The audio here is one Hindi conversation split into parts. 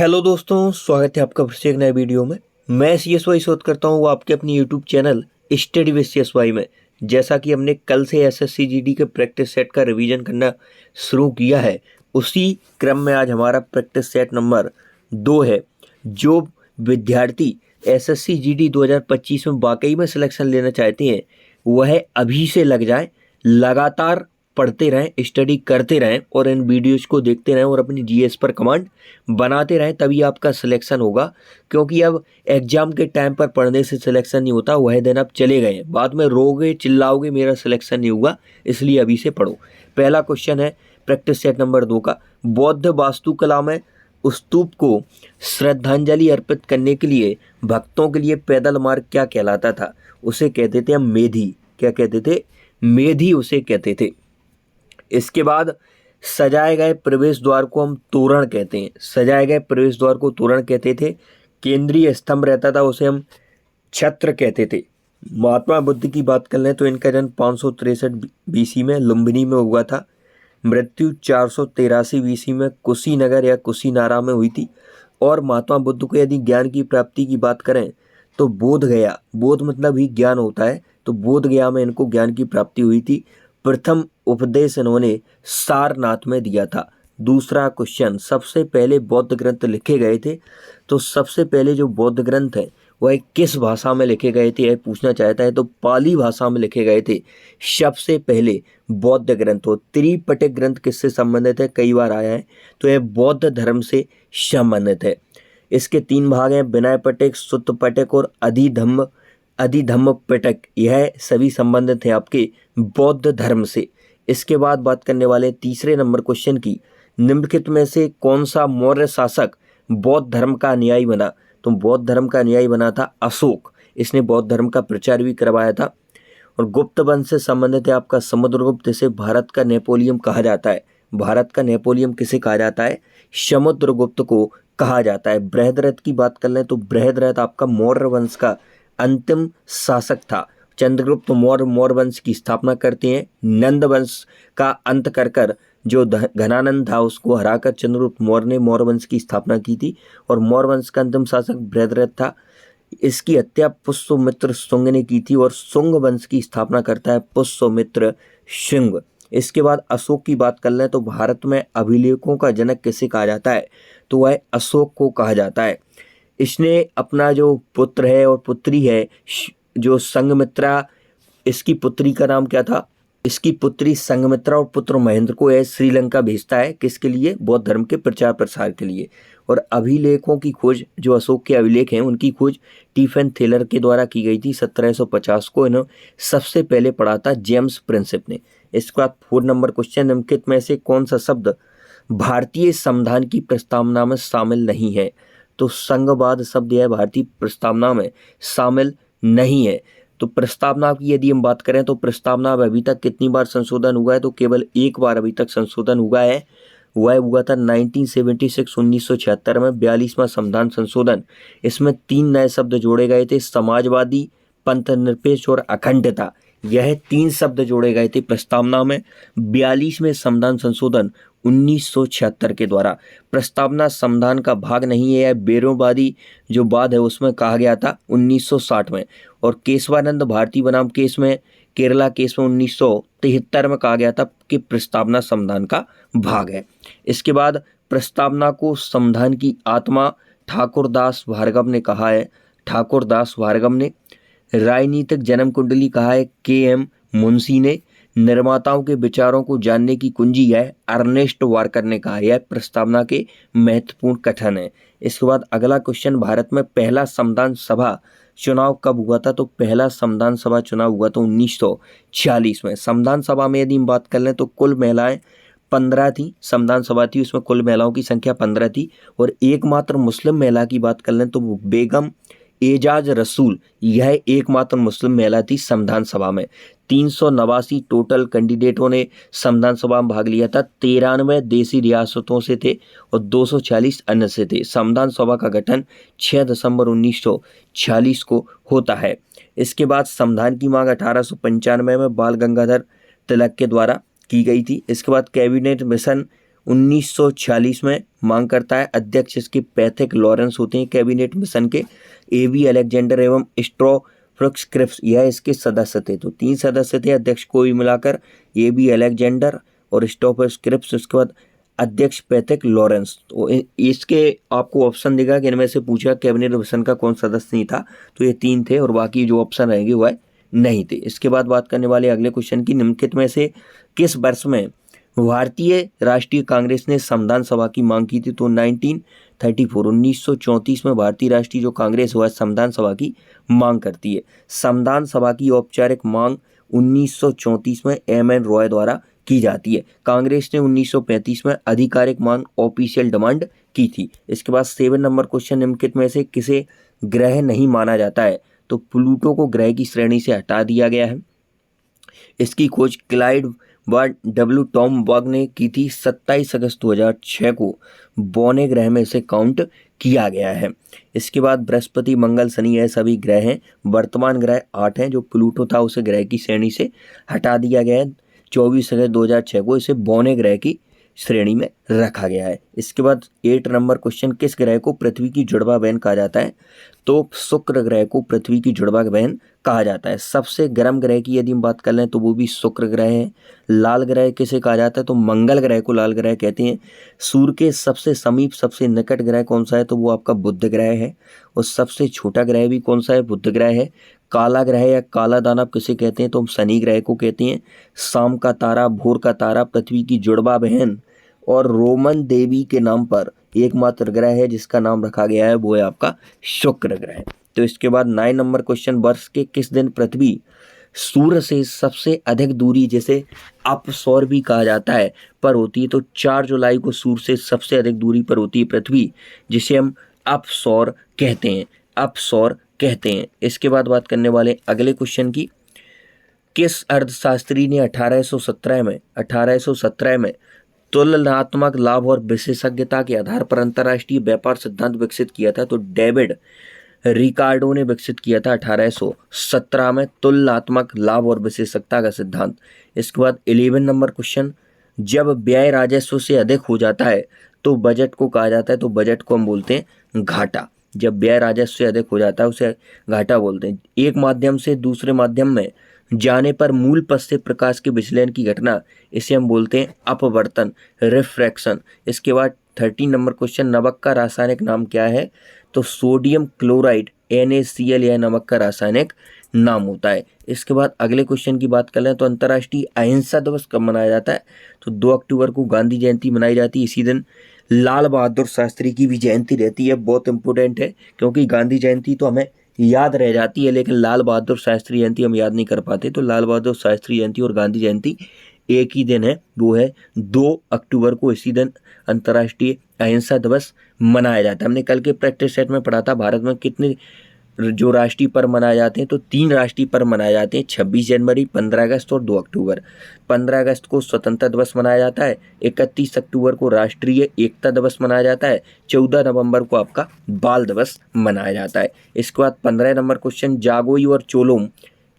हेलो दोस्तों, स्वागत है आपका फिर से एक नए वीडियो में। मैं CSY शोध करता हूँ, वो आपके अपनी YouTube channel study with CSY में। जैसा कि हमने कल से SSC GD के प्रैक्टिस सेट का रिवीजन करना शुरू किया है, उसी क्रम में आज हमारा प्रैक्टिस सेट नंबर 2 है। जो विद्यार्थी SSC GD 2025 में वाकई में सिलेक्शन लेना चाहते हैं, वह अभी से लग जाए, लगातार पढ़ते रहें, स्टडी करते रहें और इन वीडियोज़ को देखते रहें और अपनी GS पर कमांड बनाते रहें, तभी आपका सिलेक्शन होगा। क्योंकि अब एग्ज़ाम के टाइम पर पढ़ने से सिलेक्शन नहीं होता, वह दिन अब चले गए हैं। बाद में रोगे चिल्लाओगे मेरा सिलेक्शन नहीं हुआ, इसलिए अभी से पढ़ो। पहला क्वेश्चन है प्रैक्टिस सेट नंबर 2 का। बौद्ध वास्तुकला में स्तूप को श्रद्धांजलि अर्पित करने के लिए भक्तों के लिए पैदल मार्ग क्या कहलाता था? उसे कहते थे हम मेधी। क्या कहते थे? मेधी उसे कहते थे। इसके बाद सजाए गए प्रवेश द्वार को हम तोरण कहते हैं। सजाए गए प्रवेश द्वार को तोरण कहते थे। केंद्रीय स्तंभ रहता था, उसे हम छत्र कहते थे। महात्मा बुद्ध की बात कर लें तो इनका जन्म 563 BC में लुम्बिनी में हुआ था। मृत्यु 483 BC में कुशीनगर या कुशीनारा में हुई थी। और महात्मा बुद्ध को यदि ज्ञान की प्राप्ति की बात करें तो बोध गया, बोध मतलब ही ज्ञान होता है, तो बोध गया में इनको ज्ञान की प्राप्ति हुई थी। प्रथम उपदेश इन्होंने सारनाथ में दिया था। दूसरा क्वेश्चन, सबसे पहले बौद्ध ग्रंथ लिखे गए थे, तो सबसे पहले जो बौद्ध ग्रंथ हैं वह किस भाषा में लिखे गए थे, यह पूछना चाहता है। तो पाली भाषा में लिखे गए थे सबसे पहले बौद्ध ग्रंथ। हो त्रिपिटक ग्रंथ किससे संबंधित है, कई बार आया है, तो यह बौद्ध धर्म से संबंधित है। इसके 3 भाग हैं, विनय पिटक, सुत्त पिटक और अधिधम्म पिटक। यह सभी संबंधित हैं आपके बौद्ध धर्म से। इसके बाद बात करने वाले तीसरे नंबर क्वेश्चन की, निम्नलिखित में से कौन सा मौर्य शासक बौद्ध धर्म का अनुयायी बना? तो बौद्ध धर्म का अनुयायी बना था अशोक। इसने बौद्ध धर्म का प्रचार भी करवाया था। और गुप्त वंश से संबंधित है आपका समुद्रगुप्त, जिसे भारत का नेपोलियन कहा जाता है। भारत का नेपोलियन किसे कहा जाता है? समुद्रगुप्त को कहा जाता है। बृहद्रथ की बात कर लें तो बृहद्रथ आपका मौर्य वंश का अंतिम शासक था। चंद्रगुप्त मौर्य वंश की स्थापना करते हैं। नंद वंश का अंत कर जो घनानंद था उसको हराकर चंद्रगुप्त मौर्य ने मौर्य वंश की स्थापना की थी। और मौर्य वंश का अंतिम शासक बृहद्रथ था। इसकी हत्या पुष्यमित्र शुंग ने की थी और शुंग वंश की स्थापना करता है पुष्यमित्र शुंग। इसके बाद अशोक की बात कर लें तो भारत में अभिलेखों का जनक किसे कहा जाता है? तो वह अशोक को कहा जाता है। इसने अपना जो पुत्र है और पुत्री है जो संघमित्रा, इसकी पुत्री का नाम क्या था? इसकी पुत्री संघमित्रा और पुत्र महेंद्र को यह श्रीलंका भेजता है। किसके लिए? बौद्ध धर्म के प्रचार प्रसार के लिए। और अभिलेखों की खोज, जो अशोक के अभिलेख हैं उनकी खोज स्टीफन थेलर के द्वारा की गई थी 1750 को। इन्हें सबसे पहले पढ़ा था जेम्स प्रिंसिप ने। इसके बाद 4 नंबर क्वेश्चन, निम्नलिखित में से कौन सा शब्द भारतीय संविधान की प्रस्तावना में शामिल नहीं है? तो संघवाद शब्द यह भारतीय प्रस्तावना में शामिल नहीं है। तो प्रस्तावना की यदि हम बात करें तो प्रस्तावना अभी तक कितनी बार संशोधन हुआ है? तो केवल एक बार अभी तक संशोधन हुआ है, वह हुआ था 1976 में 42वां संविधान संशोधन। इसमें 3 नए शब्द जोड़े गए थे, समाजवादी, पंथनिरपेक्ष और अखंडता। यह 3 शब्द जोड़े गए थे प्रस्तावना में 42वें संविधान संशोधन 1976 के द्वारा। प्रस्तावना संविधान का भाग नहीं है, यह बेरोवादी जो वाद है उसमें कहा गया था 1960 में। और केशवानंद भारती बनाम केस में, केरला केस में 1973 में कहा गया था कि प्रस्तावना संविधान का भाग है। इसके बाद प्रस्तावना को संविधान की आत्मा ठाकुर दास भार्गव ने कहा है। ठाकुर दास भार्गव ने राजनीतिक जन्म कुंडली कहा है KM मुंशी ने। निर्माताओं के विचारों को जानने की कुंजी है अर्नेस्ट वार्कर ने कहा। यह प्रस्तावना के महत्वपूर्ण कथन है। इसके बाद अगला क्वेश्चन, भारत में पहला संविधान सभा चुनाव कब हुआ था? तो पहला संविधान सभा चुनाव हुआ था 1946 में। संविधान सभा में यदि हम बात कर लें तो कुल महिलाएं 15 थी। संविधान सभा थी उसमें कुल महिलाओं की संख्या 15 थी। और एकमात्र मुस्लिम महिला की बात कर लें तो वो बेगम एजाज रसूल, यह एकमात्र मुस्लिम महिला थी संविधान सभा में। 389 टोटल कैंडिडेटों ने संविधान सभा में भाग लिया था। 93 देशी रियासतों से थे और 240 अन्य से थे। संविधान सभा का गठन 6 दिसंबर 1946 को होता है। इसके बाद संविधान की मांग 1895 में बाल गंगाधर तिलक के द्वारा की गई थी। इसके बाद कैबिनेट मिशन 1946 में मांग करता है। अध्यक्ष इसके पैथिक लॉरेंस होते हैं। कैबिनेट मिशन के एबी अलेक्जेंडर एवं स्ट्रॉफ्रक्स क्रिप्स यह इसके सदस्य थे। तो 3 सदस्य थे अध्यक्ष को भी मिलाकर, एबी अलेक्जेंडर और स्ट्रॉफ्रक्स क्रिप्स। उसके बाद अध्यक्ष पैथिक लॉरेंस। तो इसके आपको ऑप्शन देगा कि इनमें से पूछा कैबिनेट मिशन का कौन सदस्य नहीं था, तो ये 3 थे और बाकी जो ऑप्शन रहेंगे वह नहीं थे। इसके बाद बात करने वाले अगले क्वेश्चन की, निम्नलिखित में से किस वर्ष में भारतीय राष्ट्रीय कांग्रेस ने संविधान सभा की मांग की थी? तो 1934 में भारतीय राष्ट्रीय जो कांग्रेस हुआ संविधान सभा की मांग करती है। संविधान सभा की औपचारिक मांग 1934 में एम.एन. रॉय द्वारा की जाती है। कांग्रेस ने 1935 में आधिकारिक मांग ऑफिशियल डिमांड की थी। इसके बाद 7 नंबर क्वेश्चन, निम्नलिखित में से किसे ग्रह नहीं माना जाता है? तो प्लूटो को ग्रह की श्रेणी से हटा दिया गया है। इसकी खोज क्लाइड डब्ल्यू टॉमबर्ग ने की थी। 27 अगस्त 2006 को बौने ग्रह में इसे काउंट किया गया है। इसके बाद बृहस्पति, मंगल, शनि यह सभी ग्रह हैं। वर्तमान ग्रह 8 हैं। जो प्लूटो था उसे ग्रह की श्रेणी से हटा दिया गया है। 24 अगस्त 2006 को इसे बौने ग्रह की श्रेणी में रखा गया है। इसके बाद 8 नंबर क्वेश्चन, किस ग्रह को पृथ्वी की जुड़वा बहन कहा जाता है? तो शुक्र ग्रह को पृथ्वी की जुड़वा बहन कहा जाता है। सबसे गर्म ग्रह की यदि हम बात कर लें तो वो भी शुक्र ग्रह है। लाल ग्रह किसे कहा जाता है? तो मंगल ग्रह को लाल ग्रह कहते हैं। सूर्य के सबसे समीप सबसे निकट ग्रह कौन सा है? तो वो आपका बुध ग्रह है। और सबसे छोटा ग्रह भी कौन सा है? बुध ग्रह है। काला ग्रह या काला दानव किसे कहते हैं? तो हम शनि ग्रह को कहते हैं। शाम का तारा, भोर का तारा, पृथ्वी की जुड़वा बहन और रोमन देवी के नाम पर एकमात्र ग्रह है जिसका नाम रखा गया है, वो है आपका शुक्र ग्रह। तो इसके बाद 9 नंबर क्वेश्चन, वर्ष के किस दिन पृथ्वी सूर्य से सबसे अधिक दूरी, जैसे अपसौर भी कहा जाता है, पर होती है? तो 4 जुलाई को सूर्य से सबसे अधिक दूरी पर होती है पृथ्वी, जिसे हम अपसौर कहते हैं। अपसौर कहते हैं। इसके बाद बात करने वाले अगले क्वेश्चन की, किस अर्थशास्त्री ने 1817 में तुलनात्मक लाभ और विशेषज्ञता के आधार पर अंतर्राष्ट्रीय व्यापार सिद्धांत विकसित किया था? तो डेविड रिकार्डो ने विकसित किया था 1817 में तुलनात्मक लाभ और विशेषज्ञता का सिद्धांत। इसके बाद 11 नंबर क्वेश्चन, जब व्यय राजस्व से अधिक हो जाता है तो बजट को कहा जाता है? तो बजट को हम बोलते हैं घाटा। जब व्यय राजस्व से अधिक हो जाता है उसे घाटा बोलते हैं। एक माध्यम से दूसरे माध्यम में जाने पर मूल पथ से प्रकाश के विचलन की घटना, इसे हम बोलते हैं अपवर्तन, रिफ्रैक्शन। इसके बाद 13 नंबर क्वेश्चन, नमक का रासायनिक नाम क्या है? तो सोडियम क्लोराइड NaCl यह नमक का रासायनिक नाम होता है। इसके बाद अगले क्वेश्चन की बात कर लें तो अंतर्राष्ट्रीय अहिंसा दिवस कब मनाया जाता है? तो 2 अक्टूबर को गांधी जयंती मनाई जाती है। इसी दिन लाल बहादुर शास्त्री की भी जयंती रहती है। बहुत इंपॉर्टेंट है क्योंकि गांधी जयंती तो हमें याद रह जाती है लेकिन लाल बहादुर शास्त्री जयंती हम याद नहीं कर पाते। तो लाल बहादुर शास्त्री जयंती और गांधी जयंती एक ही दिन है, वो है 2 अक्टूबर को। इसी दिन अंतर्राष्ट्रीय अहिंसा दिवस मनाया जाता है। हमने कल के प्रैक्टिस सेट में पढ़ा था भारत में कितने जो राष्ट्रीय पर्व मनाए जाते हैं, तो 3 राष्ट्रीय पर्व मनाए जाते हैं, 26 जनवरी, 15 अगस्त और 2 अक्टूबर। 15 अगस्त को स्वतंत्रता दिवस मनाया जाता है, 31 अक्टूबर को राष्ट्रीय एकता दिवस मनाया जाता है, 14 नवंबर को आपका बाल दिवस मनाया जाता है। इसके बाद 15 नंबर क्वेश्चन, जागोई और चोलोम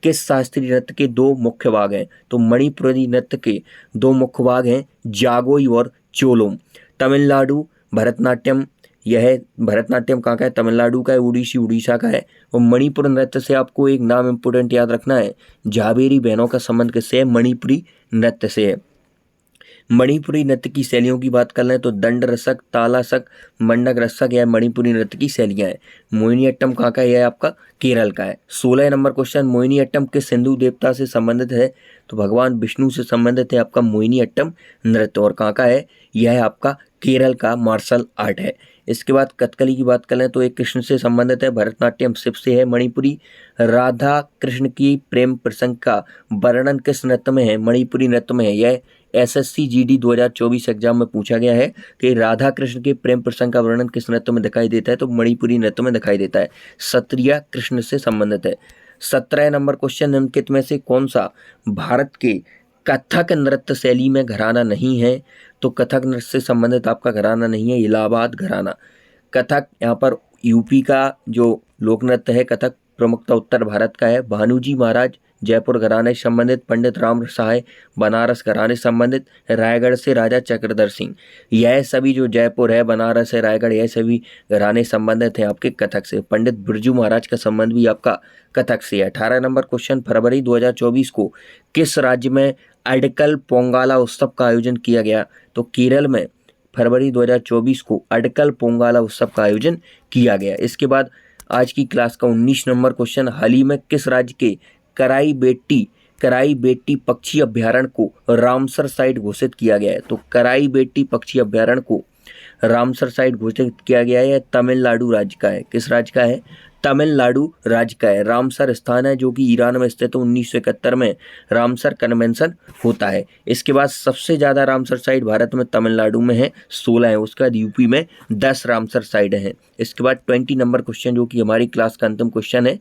किस शास्त्रीय नृत्य के 2 मुख्य भाग हैं? तो मणिपुरी नृत्य के 2 मुख्य भाग हैं, जागोई और चोलोम। तमिलनाडु भरतनाट्यम, यह भरतनाट्यम कहाँ का है? तमिलनाडु का है। उड़ीसी उड़ीसा का है। और मणिपुर नृत्य से आपको एक नाम इंपोर्टेंट याद रखना है, झावेरी बहनों का संबंध किससे है? मणिपुरी नृत्य से है। मणिपुरी नृत्य की शैलियों की बात कर लें तो दंड रसक, तालासक, मंडक रसक, यह मणिपुरी नृत्य की शैलियाँ हैं। मोहिनीअट्टम कहाँ का है? यह आपका केरल का है। 16 नंबर क्वेश्चन, मोहिनीअट्टम किस हिंदू देवता से संबंधित है? तो भगवान विष्णु से संबंधित है आपका मोहिनीअट्टम नृत्य। और कहाँ का है? यह है आपका केरल का मार्शल आर्ट है। इसके बाद कथकली की बात करें तो एक कृष्ण से संबंधित है, भरतनाट्यम शिव से है। मणिपुरी राधा कृष्ण की प्रेम प्रसंग का वर्णन किस नृत्य में है? मणिपुरी नृत्य में है। यह SSC GD 2024 एग्जाम में पूछा गया है कि राधा कृष्ण के प्रेम प्रसंग का वर्णन किस नृत्य में दिखाई देता है? तो मणिपुरी नृत्य में दिखाई देता है। क्षत्रिय कृष्ण से संबंधित है। 17 नंबर क्वेश्चन, निम्नलिखित में से कौन सा भारत के कथक नृत्य शैली में घराना नहीं है? तो कथक नृत्य से संबंधित आपका घराना नहीं है इलाहाबाद घराना। कथक यहाँ पर यूपी का जो लोक नृत्य है कथक, प्रमुखता उत्तर भारत का है। भानुजी महाराज जयपुर घराने से संबंधित, पंडित राम सहाय बनारस घराने से संबंधित, रायगढ़ से राजा चक्रधर सिंह। यह सभी जो जयपुर है, बनारस है, रायगढ़, यह सभी घराने संबंधित हैं आपके कथक से। पंडित बिरजू महाराज का संबंध भी आपका कथक से है। 18 नंबर क्वेश्चन, फरवरी 2024 को किस राज्य में अडकल पोंगाला उत्सव का आयोजन किया गया? तो केरल में फरवरी 2024 को अडकल पोंगाला उत्सव का आयोजन किया गया। इसके बाद आज की क्लास का 19 नंबर क्वेश्चन, हाल ही में किस राज्य के कराई बेट्टी पक्षी अभ्यारण्य को रामसर साइट घोषित किया गया है? तो कराई बेट्टी पक्षी अभ्यारण्य को रामसर साइट घोषित किया गया है। तमिलनाडु राज्य का है। किस राज्य का है? तमिलनाडु राज्य का है। रामसर स्थान है जो कि ईरान में स्थित है। 1971 में रामसर कन्वेंशन होता है। इसके बाद सबसे ज़्यादा रामसर साइट भारत में तमिलनाडु में है, 16 है। उसके बाद यूपी में 10 रामसर साइट हैं। इसके बाद 20 नंबर क्वेश्चन जो कि हमारी क्लास का अंतिम क्वेश्चन है।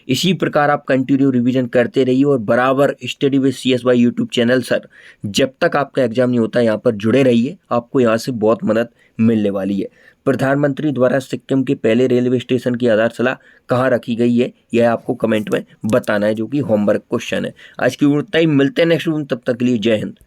इसी प्रकार आप कंटिन्यू रिवीजन करते रहिए और बराबर study with CSY YouTube channel sir जब तक आपका एग्जाम नहीं होता यहाँ पर जुड़े रहिए, आपको यहाँ से बहुत मदद मिलने वाली है। प्रधानमंत्री द्वारा सिक्किम के पहले रेलवे स्टेशन की आधारशिला कहाँ रखी गई है, यह आपको कमेंट में बताना है, जो कि होमवर्क क्वेश्चन है। आज की उतना ही, मिलते हैं नेक्स्ट वीडियो, तब तक के लिए जय हिंद।